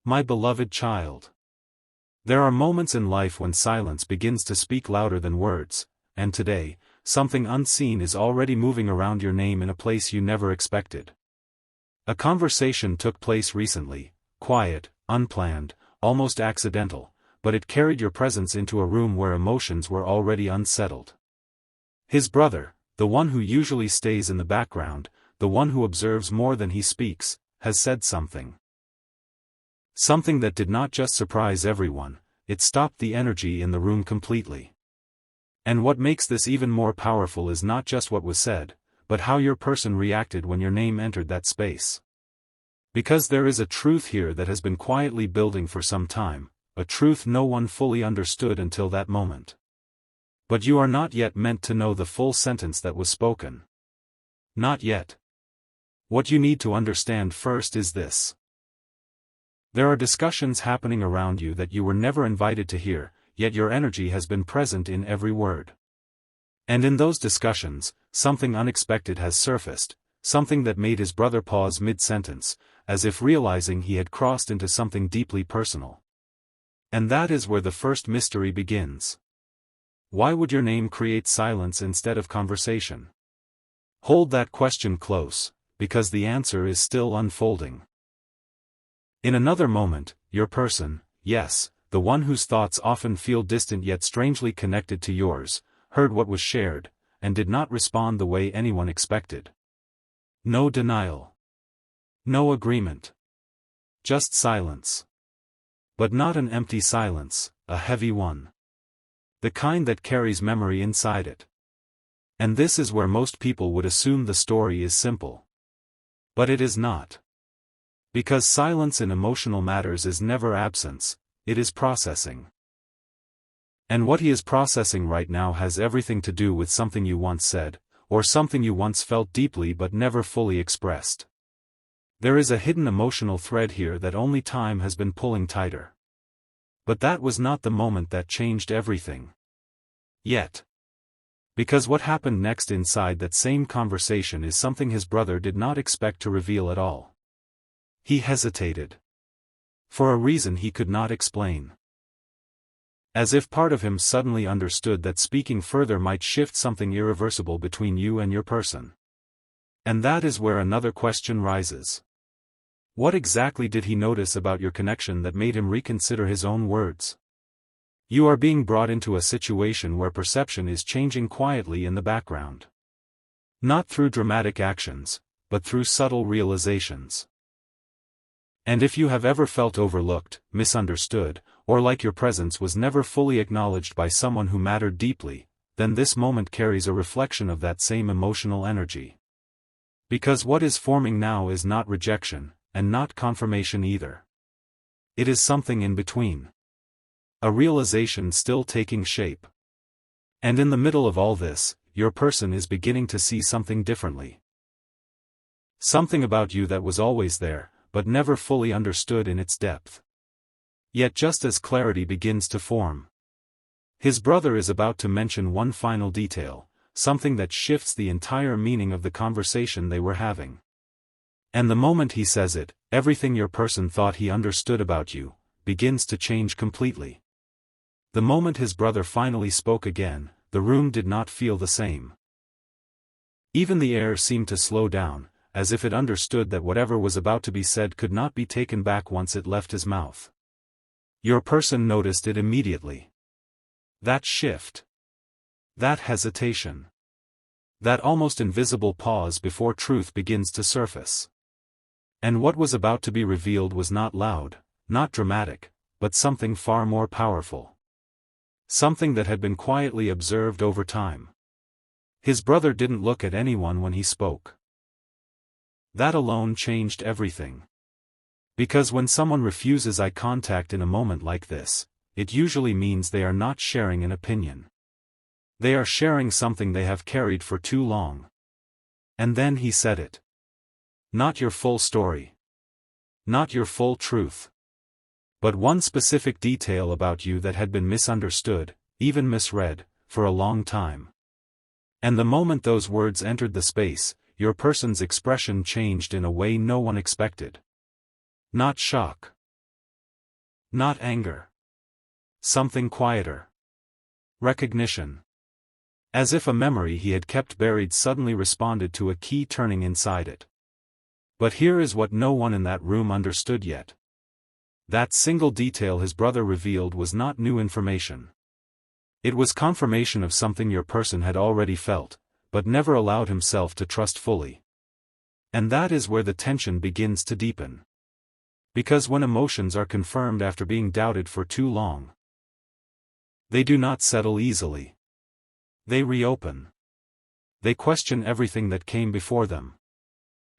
My beloved child. There are moments in life when silence begins to speak louder than words, and today, something unseen is already moving around your name in a place you never expected. A conversation took place recently, quiet, unplanned, almost accidental, but it carried your presence into a room where emotions were already unsettled. His brother, the one who usually stays in the background, the one who observes more than he speaks, has said something. Something that did not just surprise everyone, it stopped the energy in the room completely. And what makes this even more powerful is not just what was said, but how your person reacted when your name entered that space. Because there is a truth here that has been quietly building for some time, a truth no one fully understood until that moment. But you are not yet meant to know the full sentence that was spoken. Not yet. What you need to understand first is this. There are discussions happening around you that you were never invited to hear, yet your energy has been present in every word. And in those discussions, something unexpected has surfaced, something that made his brother pause mid-sentence, as if realizing he had crossed into something deeply personal. And that is where the first mystery begins. Why would your name create silence instead of conversation? Hold that question close, because the answer is still unfolding. In another moment, your person, yes, the one whose thoughts often feel distant yet strangely connected to yours, heard what was shared, and did not respond the way anyone expected. No denial. No agreement. Just silence. But not an empty silence, a heavy one. The kind that carries memory inside it. And this is where most people would assume the story is simple. But it is not. Because silence in emotional matters is never absence, it is processing. And what he is processing right now has everything to do with something you once said, or something you once felt deeply but never fully expressed. There is a hidden emotional thread here that only time has been pulling tighter. But that was not the moment that changed everything. Yet. Because what happened next inside that same conversation is something his brother did not expect to reveal at all. He hesitated. For a reason he could not explain. As if part of him suddenly understood that speaking further might shift something irreversible between you and your person. And that is where another question rises. What exactly did he notice about your connection that made him reconsider his own words? You are being brought into a situation where perception is changing quietly in the background. Not through dramatic actions, but through subtle realizations. And if you have ever felt overlooked, misunderstood, or like your presence was never fully acknowledged by someone who mattered deeply, then this moment carries a reflection of that same emotional energy. Because what is forming now is not rejection, and not confirmation either. It is something in between. A realization still taking shape. And in the middle of all this, your person is beginning to see something differently. Something about you that was always there, but never fully understood in its depth. Yet just as clarity begins to form, his brother is about to mention one final detail, something that shifts the entire meaning of the conversation they were having. And the moment he says it, everything your person thought he understood about you begins to change completely. The moment his brother finally spoke again, the room did not feel the same. Even the air seemed to slow down, as if it understood that whatever was about to be said could not be taken back once it left his mouth. Your person noticed it immediately. That shift. That hesitation. That almost invisible pause before truth begins to surface. And what was about to be revealed was not loud, not dramatic, but something far more powerful. Something that had been quietly observed over time. His brother didn't look at anyone when he spoke. That alone changed everything. Because when someone refuses eye contact in a moment like this, it usually means they are not sharing an opinion. They are sharing something they have carried for too long. And then he said it. Not your full story. Not your full truth. But one specific detail about you that had been misunderstood, even misread, for a long time. And the moment those words entered the space, your person's expression changed in a way no one expected. Not shock. Not anger. Something quieter. Recognition. As if a memory he had kept buried suddenly responded to a key turning inside it. But here is what no one in that room understood yet. That single detail his brother revealed was not new information. It was confirmation of something your person had already felt, but never allowed himself to trust fully. And that is where the tension begins to deepen. Because when emotions are confirmed after being doubted for too long, they do not settle easily. They reopen. They question everything that came before them.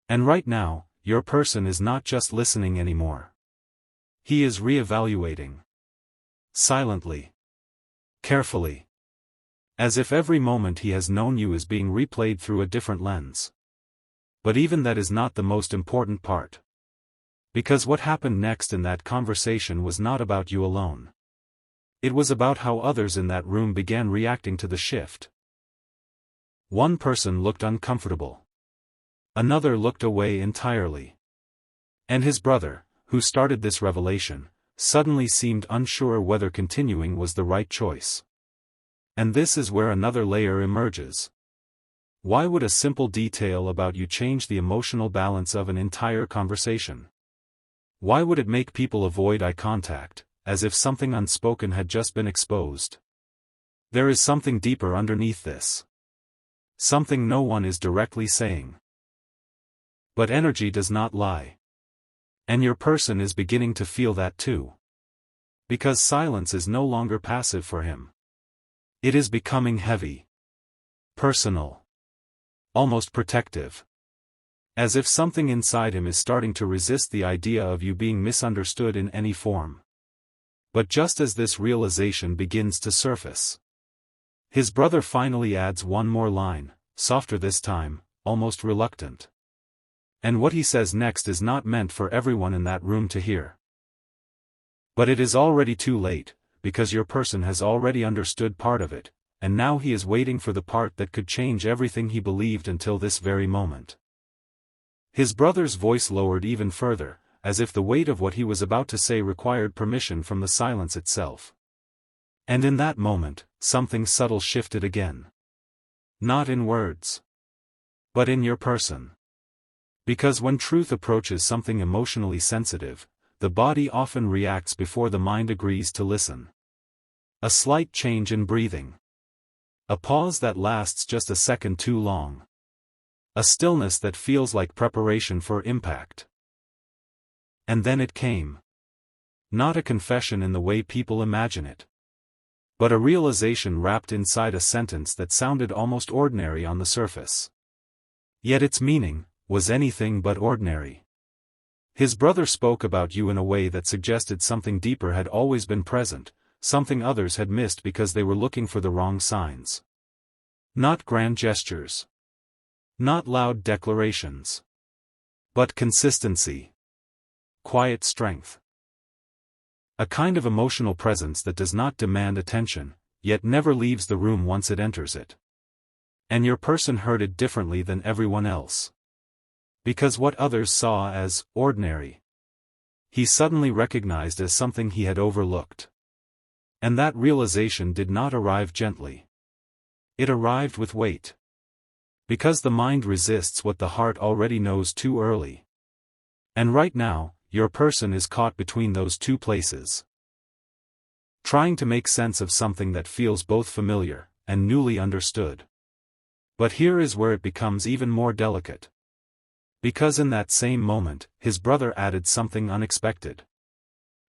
And right now, your person is not just listening anymore. He is reevaluating. Silently. Carefully. As if every moment he has known you is being replayed through a different lens. But even that is not the most important part. Because what happened next in that conversation was not about you alone. It was about how others in that room began reacting to the shift. One person looked uncomfortable. Another looked away entirely. And his brother, who started this revelation, suddenly seemed unsure whether continuing was the right choice. And this is where another layer emerges. Why would a simple detail about you change the emotional balance of an entire conversation? Why would it make people avoid eye contact, as if something unspoken had just been exposed? There is something deeper underneath this. Something no one is directly saying. But energy does not lie. And your person is beginning to feel that too. Because silence is no longer passive for him. It is becoming heavy. Personal. Almost protective. As if something inside him is starting to resist the idea of you being misunderstood in any form. But just as this realization begins to surface, his brother finally adds one more line, softer this time, almost reluctant. And what he says next is not meant for everyone in that room to hear. But it is already too late, because your person has already understood part of it, and now he is waiting for the part that could change everything he believed until this very moment. His brother's voice lowered even further, as if the weight of what he was about to say required permission from the silence itself. And in that moment, something subtle shifted again. Not in words, but in your person. Because when truth approaches something emotionally sensitive, the body often reacts before the mind agrees to listen. A slight change in breathing. A pause that lasts just a second too long. A stillness that feels like preparation for impact. And then it came. Not a confession in the way people imagine it. But a realization wrapped inside a sentence that sounded almost ordinary on the surface. Yet its meaning was anything but ordinary. His brother spoke about you in a way that suggested something deeper had always been present, something others had missed because they were looking for the wrong signs. Not grand gestures. Not loud declarations. But consistency. Quiet strength. A kind of emotional presence that does not demand attention, yet never leaves the room once it enters it. And your person heard it differently than everyone else. Because what others saw as ordinary, he suddenly recognized as something he had overlooked. And that realization did not arrive gently. It arrived with weight. Because the mind resists what the heart already knows too early. And right now, your person is caught between those two places. Trying to make sense of something that feels both familiar and newly understood. But here is where it becomes even more delicate. Because in that same moment, his brother added something unexpected.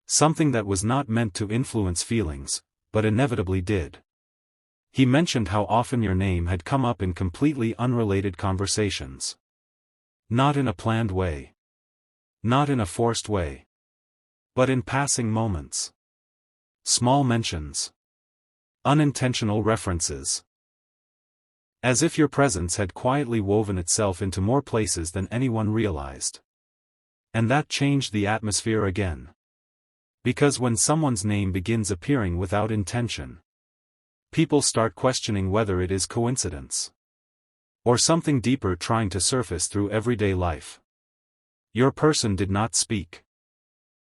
Something that was not meant to influence feelings, but inevitably did. He mentioned how often your name had come up in completely unrelated conversations. Not in a planned way. Not in a forced way. But in passing moments. Small mentions. Unintentional references. As if your presence had quietly woven itself into more places than anyone realized. And that changed the atmosphere again. Because when someone's name begins appearing without intention, people start questioning whether it is coincidence. Or something deeper trying to surface through everyday life. Your person did not speak.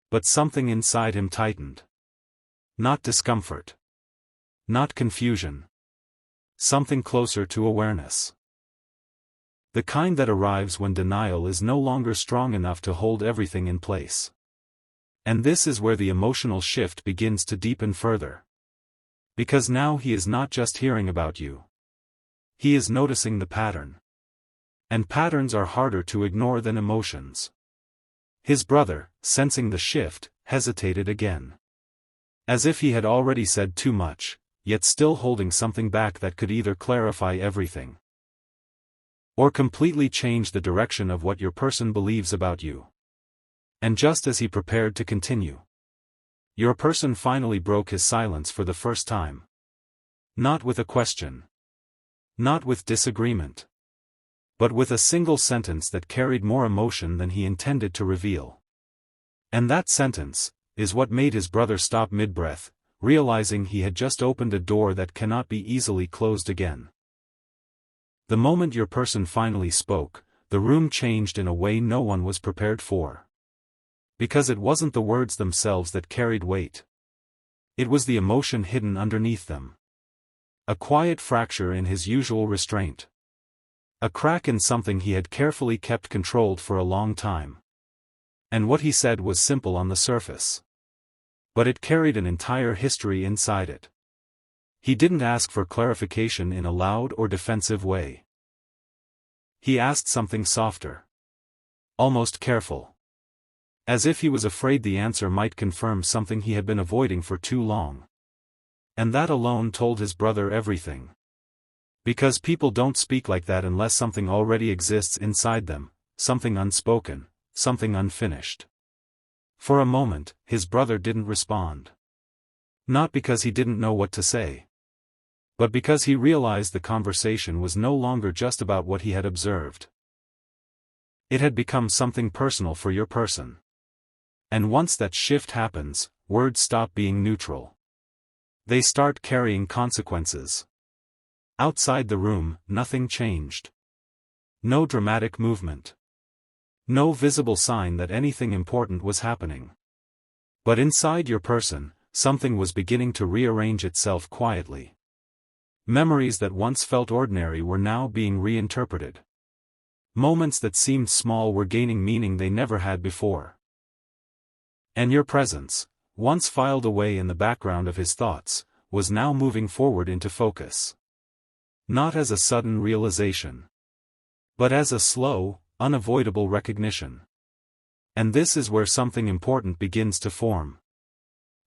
But something inside him tightened. Not discomfort. Not confusion. Something closer to awareness. The kind that arrives when denial is no longer strong enough to hold everything in place. And this is where the emotional shift begins to deepen further. Because now he is not just hearing about you. He is noticing the pattern. And patterns are harder to ignore than emotions. His brother, sensing the shift, hesitated again. As if he had already said too much, yet still holding something back that could either clarify everything or completely change the direction of what your person believes about you. And just as he prepared to continue, your person finally broke his silence for the first time. Not with a question. Not with disagreement. But with a single sentence that carried more emotion than he intended to reveal. And that sentence is what made his brother stop mid-breath, realizing he had just opened a door that cannot be easily closed again. The moment your person finally spoke, the room changed in a way no one was prepared for. Because it wasn't the words themselves that carried weight. It was the emotion hidden underneath them. A quiet fracture in his usual restraint. A crack in something he had carefully kept controlled for a long time. And what he said was simple on the surface. But it carried an entire history inside it. He didn't ask for clarification in a loud or defensive way. He asked something softer. Almost careful. As if he was afraid the answer might confirm something he had been avoiding for too long. And that alone told his brother everything. Because people don't speak like that unless something already exists inside them, something unspoken, something unfinished. For a moment, his brother didn't respond. Not because he didn't know what to say. But because he realized the conversation was no longer just about what he had observed. It had become something personal for your person. And once that shift happens, words stop being neutral. They start carrying consequences. Outside the room, nothing changed. No dramatic movement. No visible sign that anything important was happening. But inside your person, something was beginning to rearrange itself quietly. Memories that once felt ordinary were now being reinterpreted. Moments that seemed small were gaining meaning they never had before. And your presence, once filed away in the background of his thoughts, was now moving forward into focus. Not as a sudden realization, but as a slow, unavoidable recognition. And this is where something important begins to form.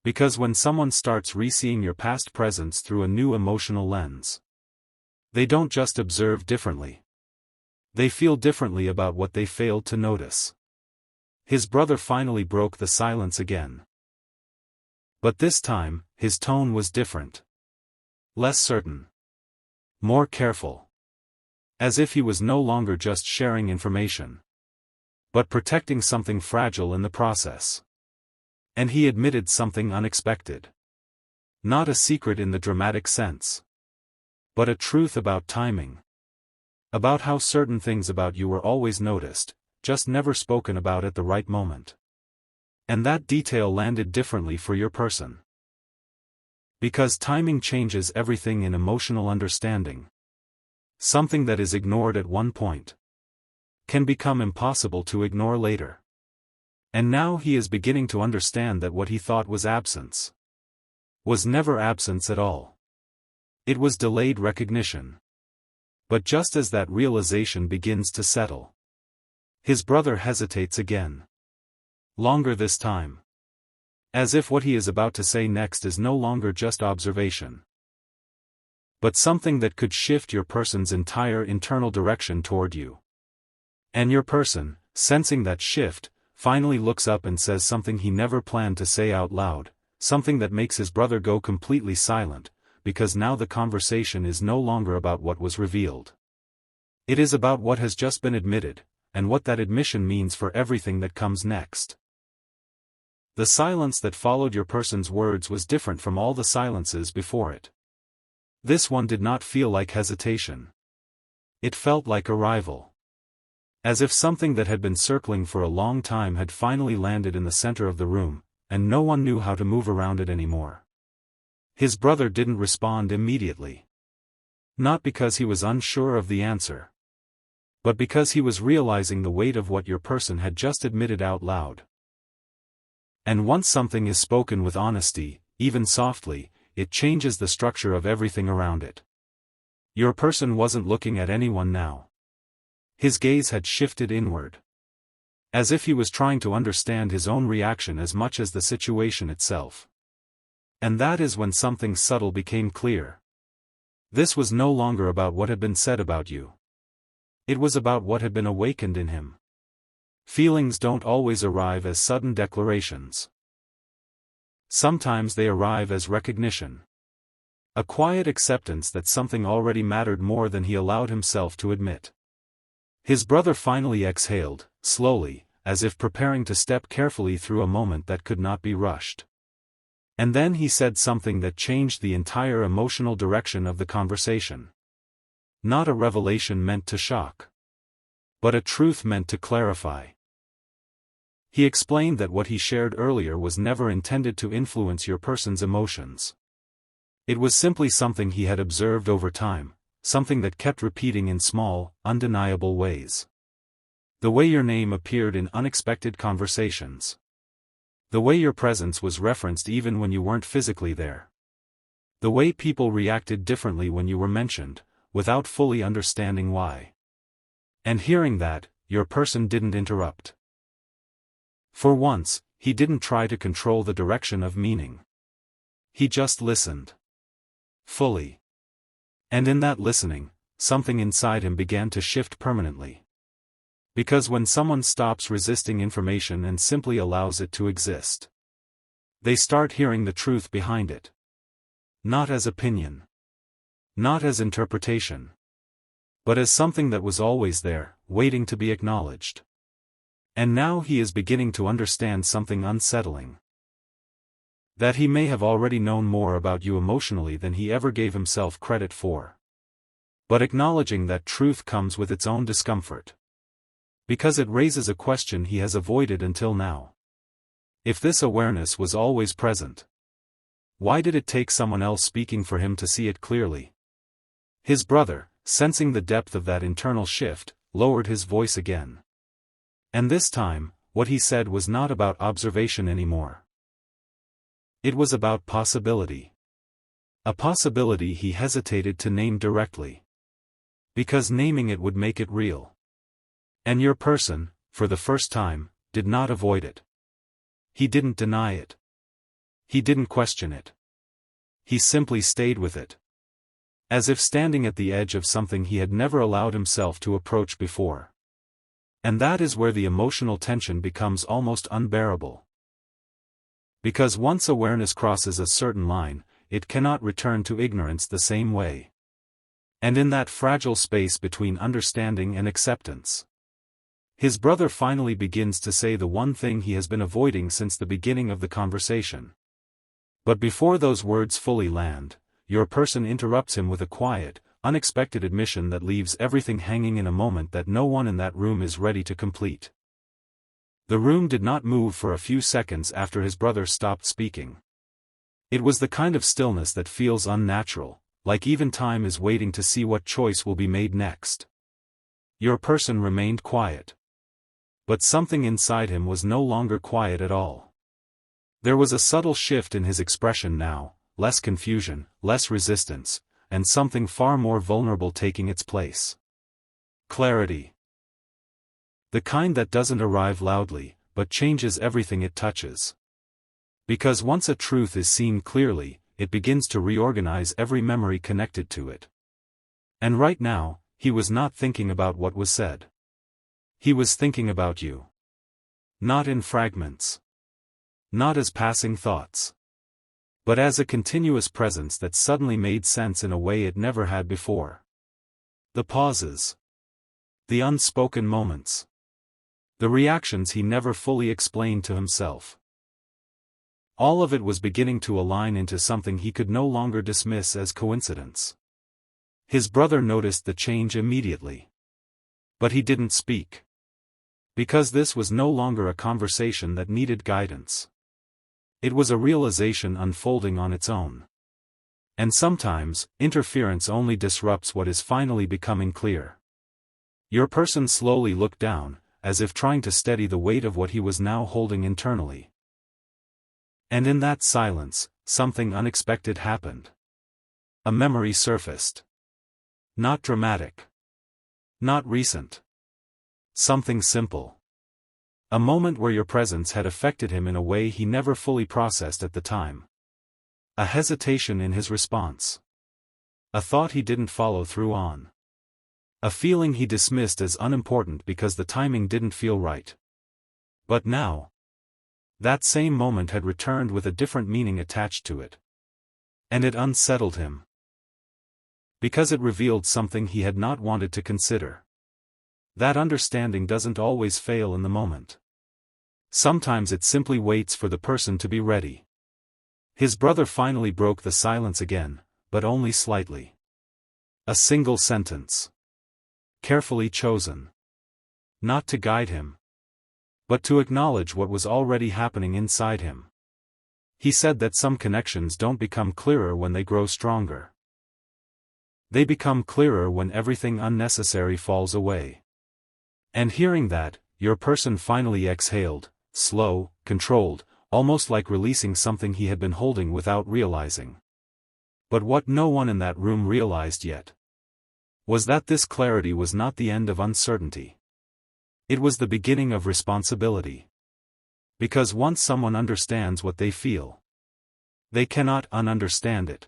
Because when someone starts re-seeing your past presence through a new emotional lens, they don't just observe differently. They feel differently about what they failed to notice. His brother finally broke the silence again. But this time, his tone was different. Less certain. More careful. As if he was no longer just sharing information, but protecting something fragile in the process. And he admitted something unexpected. Not a secret in the dramatic sense, but a truth about timing. About how certain things about you were always noticed, just never spoken about at the right moment. And that detail landed differently for your person. Because timing changes everything in emotional understanding. Something that is ignored at one point can become impossible to ignore later. And now he is beginning to understand that what he thought was absence was never absence at all. It was delayed recognition. But just as that realization begins to settle, his brother hesitates again. Longer this time. As if what he is about to say next is no longer just observation, but something that could shift your person's entire internal direction toward you. And your person, sensing that shift, finally looks up and says something he never planned to say out loud, something that makes his brother go completely silent, because now the conversation is no longer about what was revealed. It is about what has just been admitted, and what that admission means for everything that comes next. The silence that followed your person's words was different from all the silences before it. This one did not feel like hesitation. It felt like arrival. As if something that had been circling for a long time had finally landed in the center of the room, and no one knew how to move around it anymore. His brother didn't respond immediately. Not because he was unsure of the answer, but because he was realizing the weight of what your person had just admitted out loud. And once something is spoken with honesty, even softly, it changes the structure of everything around it. Your person wasn't looking at anyone now. His gaze had shifted inward. As if he was trying to understand his own reaction as much as the situation itself. And that is when something subtle became clear. This was no longer about what had been said about you. It was about what had been awakened in him. Feelings don't always arrive as sudden declarations. Sometimes they arrive as recognition. A quiet acceptance that something already mattered more than he allowed himself to admit. His brother finally exhaled, slowly, as if preparing to step carefully through a moment that could not be rushed. And then he said something that changed the entire emotional direction of the conversation. Not a revelation meant to shock, but a truth meant to clarify. He explained that what he shared earlier was never intended to influence your person's emotions. It was simply something he had observed over time, something that kept repeating in small, undeniable ways. The way your name appeared in unexpected conversations. The way your presence was referenced even when you weren't physically there. The way people reacted differently when you were mentioned, without fully understanding why. And hearing that, your person didn't interrupt. For once, he didn't try to control the direction of meaning. He just listened. Fully. And in that listening, something inside him began to shift permanently. Because when someone stops resisting information and simply allows it to exist, they start hearing the truth behind it. Not as opinion. Not as interpretation. But as something that was always there, waiting to be acknowledged. And now he is beginning to understand something unsettling. That he may have already known more about you emotionally than he ever gave himself credit for. But acknowledging that truth comes with its own discomfort. Because it raises a question he has avoided until now. If this awareness was always present, why did it take someone else speaking for him to see it clearly? His brother, sensing the depth of that internal shift, lowered his voice again. And this time, what he said was not about observation anymore. It was about possibility. A possibility he hesitated to name directly. Because naming it would make it real. And your person, for the first time, did not avoid it. He didn't deny it. He didn't question it. He simply stayed with it. As if standing at the edge of something he had never allowed himself to approach before. And that is where the emotional tension becomes almost unbearable. Because once awareness crosses a certain line, it cannot return to ignorance the same way. And in that fragile space between understanding and acceptance, his brother finally begins to say the one thing he has been avoiding since the beginning of the conversation. But before those words fully land, your person interrupts him with a quiet, unexpected admission that leaves everything hanging in a moment that no one in that room is ready to complete. The room did not move for a few seconds after his brother stopped speaking. It was the kind of stillness that feels unnatural, like even time is waiting to see what choice will be made next. Your person remained quiet. But something inside him was no longer quiet at all. There was a subtle shift in his expression now, less confusion, less resistance, and something far more vulnerable taking its place. Clarity. The kind that doesn't arrive loudly, but changes everything it touches. Because once a truth is seen clearly, it begins to reorganize every memory connected to it. And right now, he was not thinking about what was said. He was thinking about you. Not in fragments. Not as passing thoughts. But as a continuous presence that suddenly made sense in a way it never had before. The pauses. The unspoken moments. The reactions he never fully explained to himself. All of it was beginning to align into something he could no longer dismiss as coincidence. His brother noticed the change immediately. But he didn't speak. Because this was no longer a conversation that needed guidance. It was a realization unfolding on its own. And sometimes, interference only disrupts what is finally becoming clear. Your person slowly looked down, as if trying to steady the weight of what he was now holding internally. And in that silence, something unexpected happened. A memory surfaced. Not dramatic. Not recent. Something simple. A moment where your presence had affected him in a way he never fully processed at the time. A hesitation in his response. A thought he didn't follow through on. A feeling he dismissed as unimportant because the timing didn't feel right. But now, that same moment had returned with a different meaning attached to it. And it unsettled him. Because it revealed something he had not wanted to consider. That understanding doesn't always fail in the moment. Sometimes it simply waits for the person to be ready. His brother finally broke the silence again, but only slightly. A single sentence. Carefully chosen. Not to guide him, but to acknowledge what was already happening inside him. He said that some connections don't become clearer when they grow stronger. They become clearer when everything unnecessary falls away. And hearing that, your person finally exhaled, slow, controlled, almost like releasing something he had been holding without realizing. But what no one in that room realized yet was that this clarity was not the end of uncertainty. It was the beginning of responsibility. Because once someone understands what they feel, they cannot ununderstand it.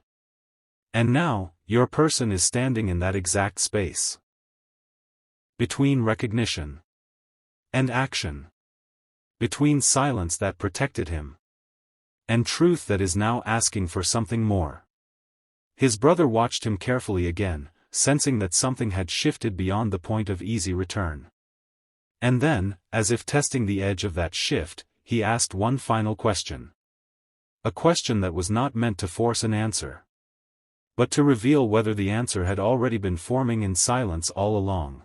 And now, your person is standing in that exact space. Between recognition and action. Between silence that protected him and truth that is now asking for something more. His brother watched him carefully again, sensing that something had shifted beyond the point of easy return. And then, as if testing the edge of that shift, he asked one final question. A question that was not meant to force an answer, but to reveal whether the answer had already been forming in silence all along.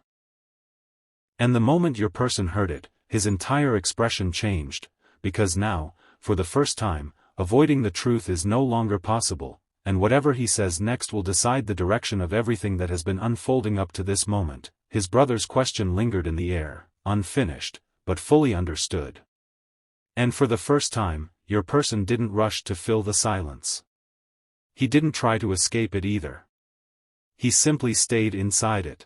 And the moment your person heard it, his entire expression changed, because now, for the first time, avoiding the truth is no longer possible, and whatever he says next will decide the direction of everything that has been unfolding up to this moment. His brother's question lingered in the air, unfinished, but fully understood. And for the first time, your person didn't rush to fill the silence. He didn't try to escape it either. He simply stayed inside it.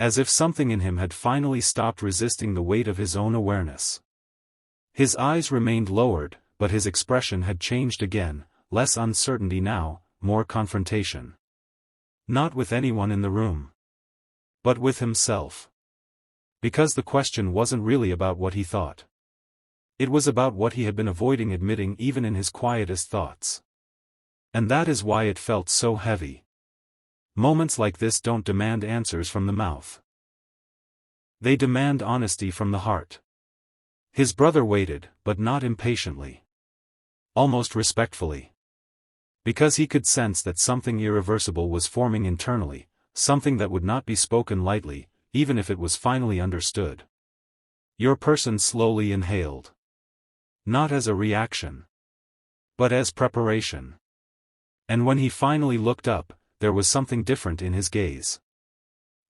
As if something in him had finally stopped resisting the weight of his own awareness. His eyes remained lowered, but his expression had changed again, less uncertainty now, more confrontation. Not with anyone in the room, but with himself. Because the question wasn't really about what he thought. It was about what he had been avoiding admitting even in his quietest thoughts. And that is why it felt so heavy. Moments like this don't demand answers from the mouth. They demand honesty from the heart. His brother waited, but not impatiently. Almost respectfully. Because he could sense that something irreversible was forming internally, something that would not be spoken lightly, even if it was finally understood. Your person slowly inhaled. Not as a reaction, but as preparation. And when he finally looked up, there was something different in his gaze.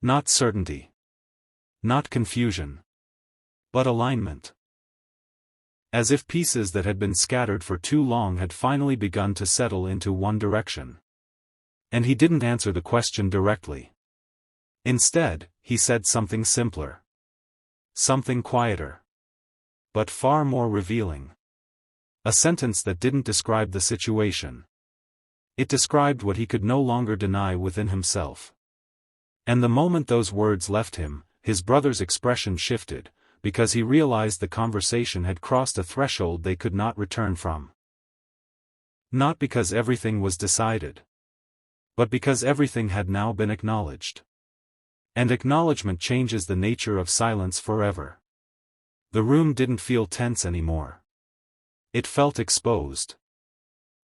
Not certainty. Not confusion. But alignment. As if pieces that had been scattered for too long had finally begun to settle into one direction. And he didn't answer the question directly. Instead, he said something simpler. Something quieter. But far more revealing. A sentence that didn't describe the situation. It described what he could no longer deny within himself. And the moment those words left him, his brother's expression shifted, because he realized the conversation had crossed a threshold they could not return from. Not because everything was decided, but because everything had now been acknowledged. And acknowledgement changes the nature of silence forever. The room didn't feel tense anymore. It felt exposed.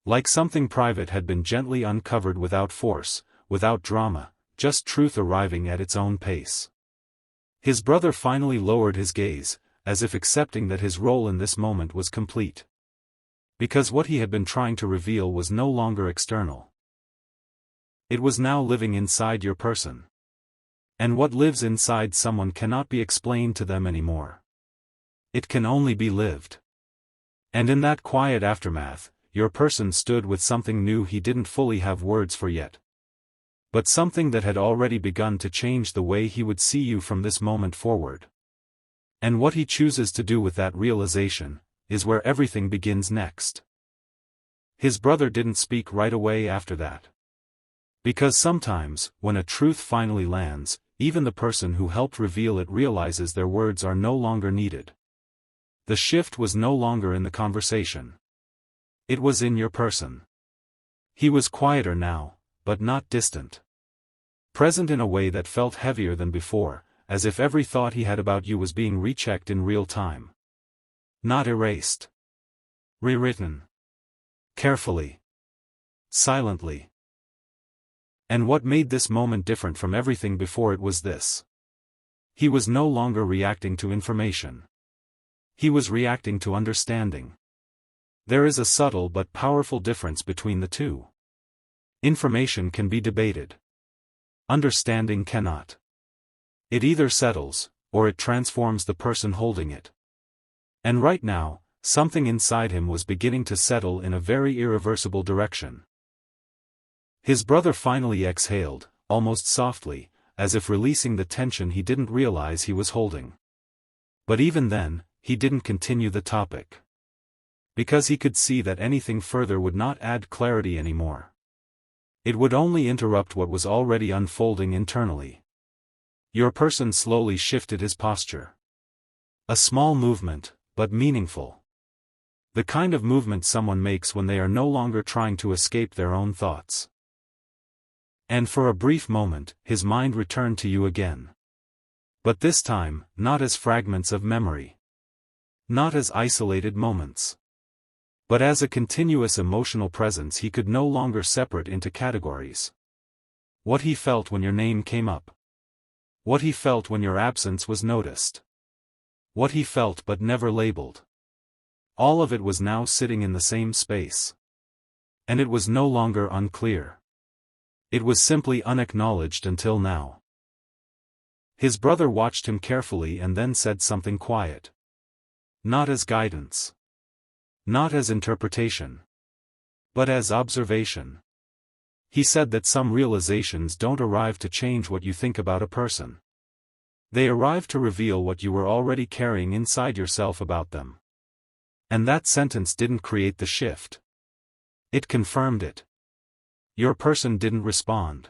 Like something private had been gently uncovered without force, without drama, just truth arriving at its own pace. His brother finally lowered his gaze, as if accepting that his role in this moment was complete. Because what he had been trying to reveal was no longer external. It was now living inside your person. And what lives inside someone cannot be explained to them anymore. It can only be lived. And in that quiet aftermath, your person stood with something new he didn't fully have words for yet. But something that had already begun to change the way he would see you from this moment forward. And what he chooses to do with that realization is where everything begins next. His brother didn't speak right away after that. Because sometimes, when a truth finally lands, even the person who helped reveal it realizes their words are no longer needed. The shift was no longer in the conversation. It was in your person. He was quieter now, but not distant. Present in a way that felt heavier than before, as if every thought he had about you was being rechecked in real time. Not erased. Rewritten. Carefully. Silently. And what made this moment different from everything before it was this. He was no longer reacting to information. He was reacting to understanding. There is a subtle but powerful difference between the two. Information can be debated. Understanding cannot. It either settles, or it transforms the person holding it. And right now, something inside him was beginning to settle in a very irreversible direction. His brother finally exhaled, almost softly, as if releasing the tension he didn't realize he was holding. But even then, he didn't continue the topic. Because he could see that anything further would not add clarity anymore. It would only interrupt what was already unfolding internally. Your person slowly shifted his posture. A small movement, but meaningful. The kind of movement someone makes when they are no longer trying to escape their own thoughts. And for a brief moment, his mind returned to you again. But this time, not as fragments of memory. Not as isolated moments. But as a continuous emotional presence he could no longer separate into categories. What he felt when your name came up. What he felt when your absence was noticed. What he felt but never labeled. All of it was now sitting in the same space. And it was no longer unclear. It was simply unacknowledged until now. His brother watched him carefully and then said something quiet. Not as guidance. Not as interpretation. But as observation. He said that some realizations don't arrive to change what you think about a person. They arrive to reveal what you were already carrying inside yourself about them. And that sentence didn't create the shift. It confirmed it. Your person didn't respond.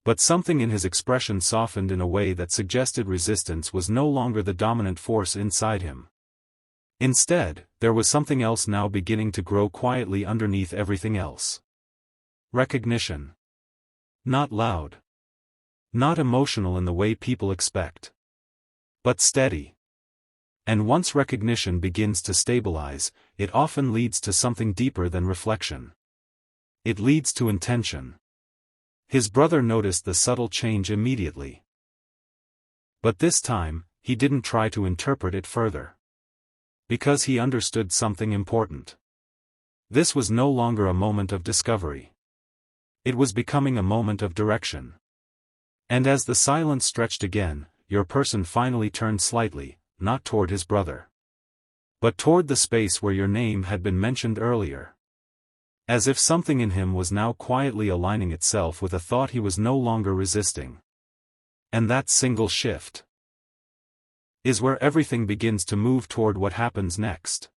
But something in his expression softened in a way that suggested resistance was no longer the dominant force inside him. Instead, there was something else now beginning to grow quietly underneath everything else. Recognition. Not loud. Not emotional in the way people expect. But steady. And once recognition begins to stabilize, it often leads to something deeper than reflection. It leads to intention. His brother noticed the subtle change immediately. But this time, he didn't try to interpret it further. Because he understood something important. This was no longer a moment of discovery. It was becoming a moment of direction. And as the silence stretched again, your person finally turned slightly, not toward his brother. But toward the space where your name had been mentioned earlier. As if something in him was now quietly aligning itself with a thought he was no longer resisting. And that single shift is where everything begins to move toward what happens next.